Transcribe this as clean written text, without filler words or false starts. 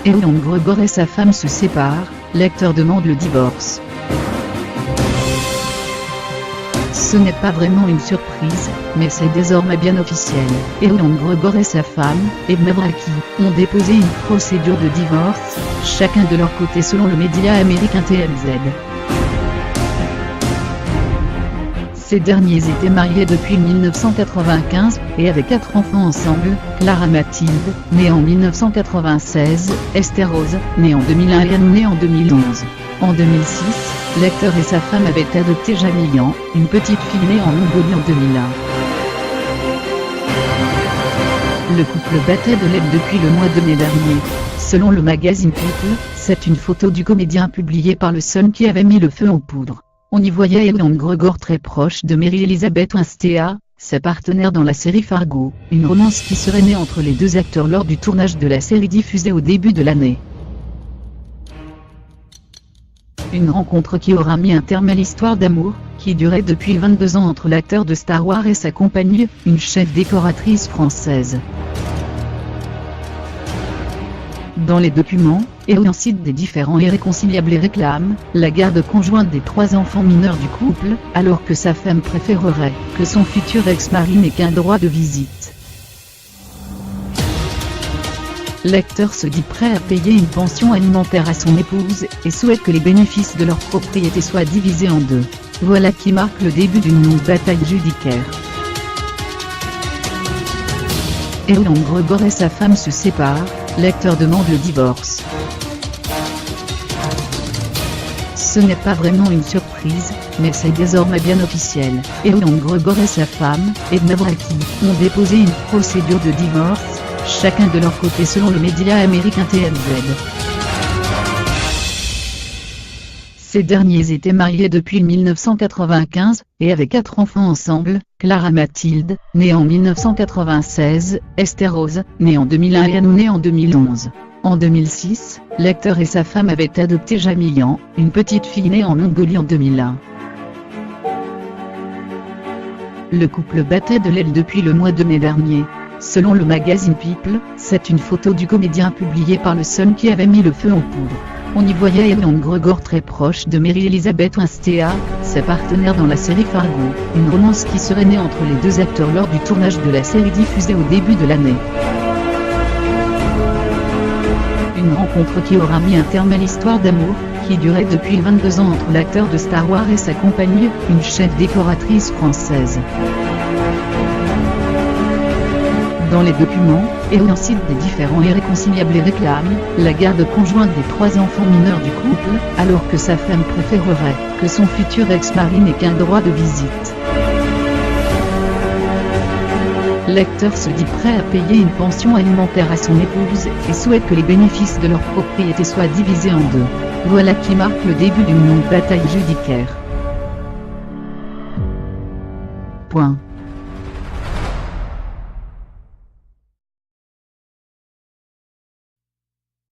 Ewan Gregor et sa femme se séparent, l'acteur demande le divorce. Ce n'est pas vraiment une surprise, mais c'est désormais bien officiel. Ewan Gregor et sa femme, Emma Brachy, ont déposé une procédure de divorce, chacun de leur côté selon le média américain TMZ. Ces derniers étaient mariés depuis 1995, et avaient 4 enfants ensemble, Clara Mathilde, née en 1996, Esther Rose, née en 2001 et Anne, née en 2011. En 2006, l'acteur et sa femme avaient adopté Jamilian, une petite fille née en Mongolie en 2001. Le couple battait de l'aile depuis le mois de mai dernier. Selon le magazine People, c'est une photo du comédien publiée par le Sun qui avait mis le feu aux poudres. On y voyait Ewan Gregor très proche de Mary Elizabeth Winstead, sa partenaire dans la série Fargo, une romance qui serait née entre les deux acteurs lors du tournage de la série diffusée au début de l'année. Une rencontre qui aura mis un terme à l'histoire d'amour, qui durait depuis 22 ans entre l'acteur de Star Wars et sa compagne, une chef décoratrice française. Dans les documents, Ewan cite des différends irréconciliables et réclame la garde conjointe des 3 enfants mineurs du couple, alors que sa femme préférerait que son futur ex-mari n'ait qu'un droit de visite. L'acteur se dit prêt à payer une pension alimentaire à son épouse, et souhaite que les bénéfices de leur propriété soient divisés en 2. Voilà qui marque le début d'une longue bataille judiciaire. Ewan Gregor et sa femme se séparent, l'acteur demande le divorce. Ce n'est pas vraiment une surprise, mais c'est désormais bien officiel. Ewan Gregor et sa femme, Emma Brachy, ont déposé une procédure de divorce, chacun de leur côté selon le média américain TMZ. Ces derniers étaient mariés depuis 1995, et avaient 4 enfants ensemble, Clara Mathilde, née en 1996, Esther Rose, née en 2001 et Anne, née en 2011. En 2006, l'acteur et sa femme avaient adopté Jamilian, une petite fille née en Mongolie en 2001. Le couple battait de l'aile depuis le mois de mai dernier. Selon le magazine People, c'est une photo du comédien publiée par le Sun qui avait mis le feu aux poudres. On y voyait Ewan Gregor très proche de Mary Elizabeth Winstead, sa partenaire dans la série Fargo, une romance qui serait née entre les deux acteurs lors du tournage de la série diffusée au début de l'année. Une rencontre qui aura mis un terme à l'histoire d'amour, qui durait depuis 22 ans entre l'acteur de Star Wars et sa compagne, une chef décoratrice française. Dans les documents, Ewan cite des différends irréconciliables et réclame la garde conjointe des 3 enfants mineurs du couple, alors que sa femme préférerait que son futur ex-mari n'ait qu'un droit de visite. L'acteur se dit prêt à payer une pension alimentaire à son épouse, et souhaite que les bénéfices de leur propriété soient divisés en 2. Voilà qui marque le début d'une longue bataille judiciaire. Point.